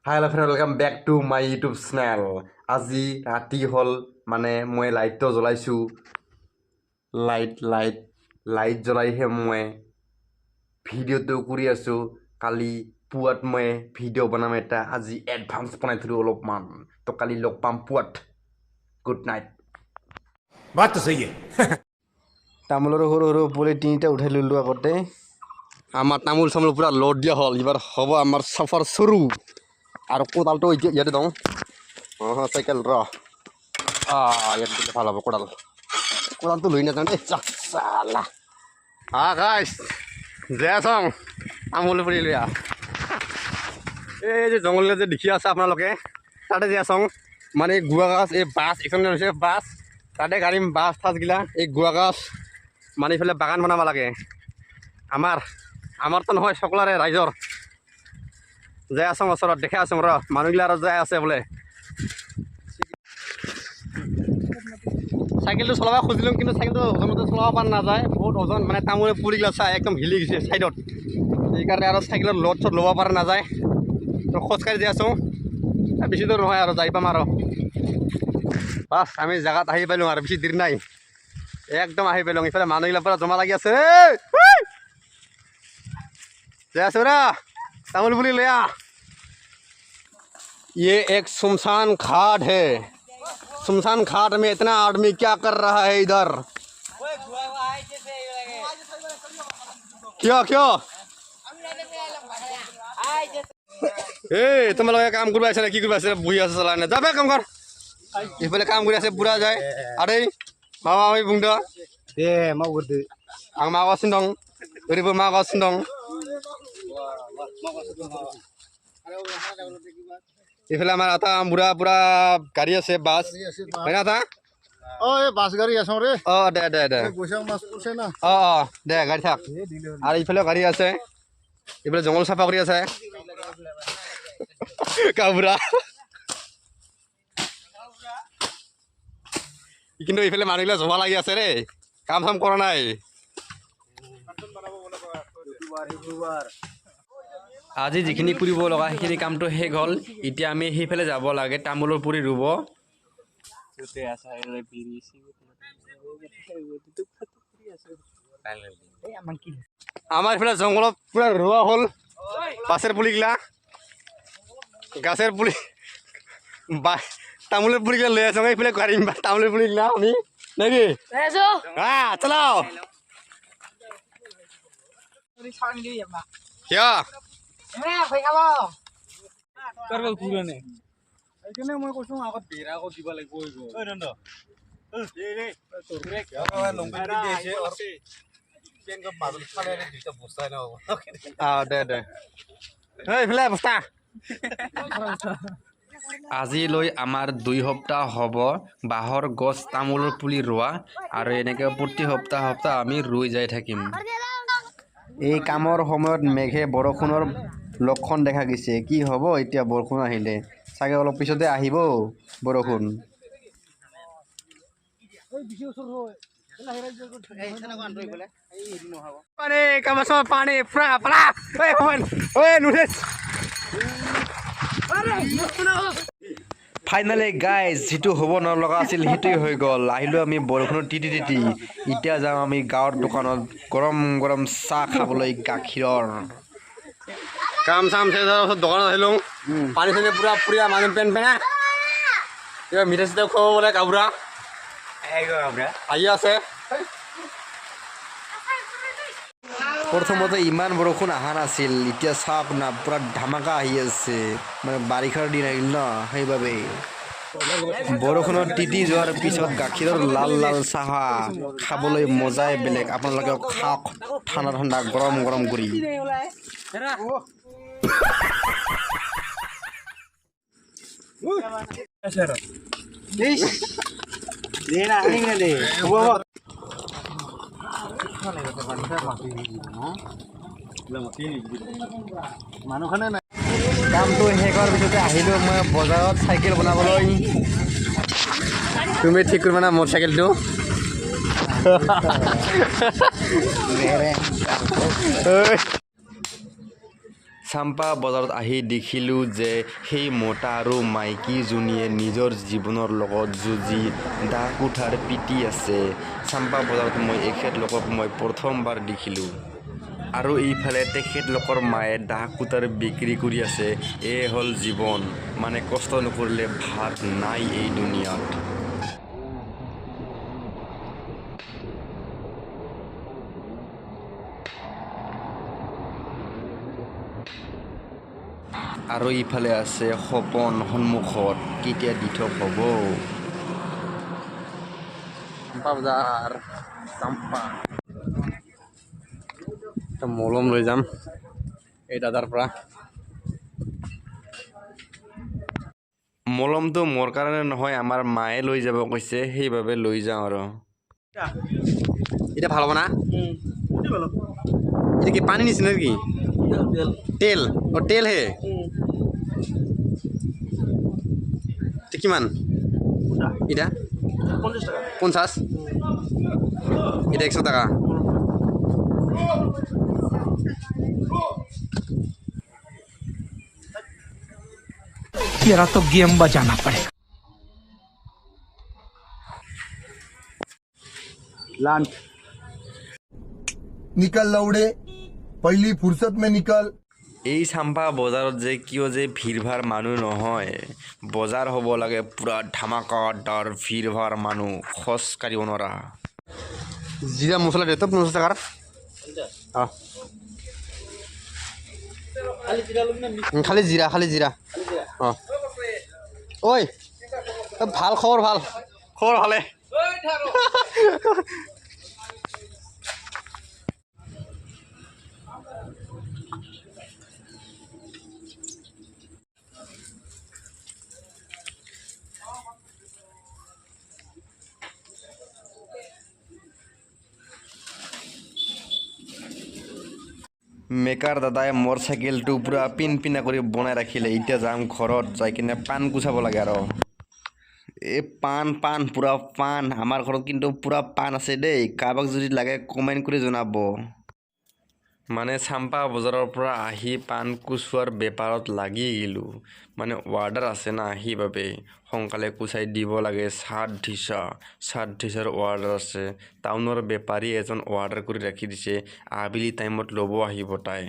Hello friend, welcome back to my YouTube channel. আজি ৰাতি হ'ল মানে মই লাইটটো জ্বলাইছোঁ লাইট জ্বলাইহে মই ভিডিঅ'টো কৰি আছোঁ কালি পুৱাত মই ভিডিঅ' বনাম এটা আজি এডভান্স বনাই থলোঁ অলপমান তো কালি লগ পাম পুৱাত গুড নাইট बात तो सही है তামোলৰ সৰু সৰু পুলি তিনিটা উঠাই ল'লোঁ আগতে আমাৰ তামোল চামোল পূৰা লোড দিয়া হ'ল এইবাৰ হ'ব আমাৰ চাফাৰ চৰু আৰু কোদালটো এতিয়া ইয়াতে দিওঁ চাইকেল ৰ ইয়াত দিলে ভাল হ'ব কোদালটো লৈ নাযাওঁ দেই চালা গাইছ যে আছং তামোল পুলি লৈ এই যে জংঘললৈ যে দেখি আছে আপোনালোকে তাতে যে আছং মানে গুৱা গাছ এই বাছ এইখন হৈছে বাছ তাতে গাড়ী বাছ ঠাচগিলা এই গুৱা গাছ মানে এইফালে বাগান বনাব লাগে আমাৰতো নহয় সকলোৰে ৰাইজৰ যাই আছোঁ ওচৰত দেখাই আছোঁ ৰ মানুহগিলা আৰু যাই আছে বোলে চাইকেলটো চলাব খুজিলোঁ কিন্তু চাইকেলটো ওজনতে চলাব পৰা নাযায় বহুত ওজন মানে তামোলে পুলিগিলা চাই একদম হিলি গৈছে ছাইডত সেইকাৰণে আৰু চাইকেলত লোড চড ল'ব পৰা নাযায় তো খোজকাঢ়ি যাই আছোঁ বেছি দূৰ নহয় আৰু যাই পাম আৰু বাছ আমি জেগাত আহি পালোঁ আৰু বেছি দেৰি নাই একদম আহি পালোঁ ইফালে মানুহগিলা পৰা জমা লাগি আছে যাই আছোঁ ৰা तामुल पुली ले आ ये एक सुमसान घाट है सुमसान घाट में इतना आदमी क्या कर रहा है इधर क्यों क्यों ए तुम लोग काम करवा আছে কি করবা আছে বহি আছে চালানে যাবে কাম কর ইফালে কাম কৰি আছে পুৰা যায় আৰে মামা আমি বুংদা এ মাও কৰতে আং মাও আসিন দং ওৰিবো মাও আসিন দং এইফালে আমাৰ এটা বুঢ়া পুৰা গাড়ী আছে বাছ হয় না এটা বাছ গাড়ী আছো ৰে দে দে দে দে গাড়ী থাক আৰু এইফালে গাড়ী আছে এইফালে জংঘল চাফা কৰি আছে কাবুৰা কিন্তু এইফালে মানুহগিলা জমা লাগি আছে ৰে কাম চাম কৰা নাই আজি যিখিনি কৰিব লগা সেইখিনি কামটো শেষ হ'ল এতিয়া আমি সেইফালে যাব লাগে তামোলৰ পুলি ৰুব আমাৰ এইফালে জংঘলত পুৰা ৰোৱা হ'ল বাছৰ পুলিগিলা গাছেৰ পুলি তামোলেৰ পুলিগিলা লৈ আছো এইফালে গাড়িম তামোলেৰ পুলিগিলা আমি নাকি হ্যাঁ চালাও কিয় মই কৈছো আগত বেৰা আগত দিব লাগিব দে দে এইফালে বস্তা আজিলৈ আমাৰ 2 সপ্তাহ হ'ব বাঁহৰ গছ তামোলৰ পুলি ৰোৱা আৰু এনেকৈ প্ৰতি সপ্তাহ আমি ৰুই যাই থাকিম এই কামৰ সময়ত মেঘে বৰষুণৰ লক্ষণ দেখা গৈছে কি হ'ব এতিয়া বৰষুণ আহিলে চাগে অলপ পিছতে আহিব বৰষুণ পানী ফাইনেলি গাইজ যিটো হ'ব নলগা আছিল সেইটোৱে হৈ গ'ল আহিলোঁ আমি বৰষুণত তিতি এতিয়া যাওঁ আমি গাঁৱৰ দোকানত গৰম গৰম চাহ খাবলৈ গাখীৰৰ কাম চাম শেষ দোকানত আহিলোঁ পানী চানী পুৰা পুৰীয়া মানুহ পেন পেনা কিবা মিঠা চিঠা খুৱাব বোলে কাবুৰা আহি আছে প্ৰথমতে ইমান বৰষুণ অহা নাছিল এতিয়া চাওক না পুৰা ধামাকা আহি আছে মানে বাৰিষাৰ দিন আহিল ন সেইবাবে বৰষুণত তিতি যোৱাৰ পিছত গাখীৰৰ লাল লাল চাহ খাবলৈ মজাই বেলেগ আপোনালোকে খাওক ঠাণ্ডা ঠাণ্ডা গৰম গৰম কৰি মানুহখনে নাই কামটো শেষ হোৱাৰ পিছতে আহিলোঁ মই বজাৰত চাইকেল বনাবলৈ তুমি ঠিক কৰিবা না মোৰ চাইকেলটো চাম্পা বজাৰত আহি দেখিলোঁ যে সেই মতা আৰু মাইকীজনীয়ে নিজৰ জীৱনৰ লগত যুঁজি দা কুঠাৰ পিটি আছে। চাম্পা বজাৰত মই এখেতলোকক মই প্ৰথমবাৰ দেখিলোঁ। আৰু এইফালে তেখেতলোকৰ মায়ে দা কুটাৰ বিক্ৰী কৰি আছে। এই হ'ল জীৱন, মানে কষ্ট নকৰিলে ভাত নাই এই দুনিয়াত। আৰু ইফালে আছে সপোন সন্মুখত, কেতিয়া দি থক হ'ব। চাম্পা বজাৰ, চাম্পা মলম লৈ যাম এই দাদাৰ পৰা। মলমটো মোৰ কাৰণে নহয়, আমাৰ মায়ে লৈ যাব কৈছে, সেইবাবে লৈ যাওঁ আৰু। এতিয়া ভাল হ'ব না? এটা কি পানী নিচিনা নেকি? তেল অ তেল হে কিমান এটা 50 এটা 100 টাকা। तेरा तो गेम बजाना पड़ेगा। निकल लौड़े, पहली फुर्सत में निकल। এই চাম্পা বজাৰত যে কিয় যে ভিৰ ভাৰ মানুহ নহয়, বজাৰ হ'ব লাগে পূৰা ধামাকাদাৰ ভিৰ ভাৰ মানুহ, খোজ কাঢ়িব নোৱাৰা। জিৰা মছলা দে তো 50 টাকাৰ। অঁ খালি জিৰা অঁ। ঐ ভাল খবৰ ভালে। মেকাৰ দাদাই মোৰ চাইকেলটো পূৰা পিনা কৰি বনাই ৰাখিলে। এতিয়া যাম ঘৰত, যাই কিনে পাণ গুচাব লাগে আৰু। এই পাণ পূৰা পাণ, আমাৰ ঘৰত কিন্তু পূৰা পাণ আছে দেই, কাৰোবাক যদি লাগে কমেণ্ট কৰি জনাব। মানে চাম্পা বজাৰৰ পৰা আহি পাণ কুচোৱাৰ বেপাৰত লাগি গ'লোঁ, মানে অৰ্ডাৰ আছে না, সেইবাবে সোনকালে কুচাই দিব লাগে। শ্ৰাদ্ধিছাৰ অৰ্ডাৰ আছে। টাউনৰ বেপাৰী এজন অৰ্ডাৰ কৰি ৰাখি দিছে, আবেলি টাইমত ল'ব আহিব তাই।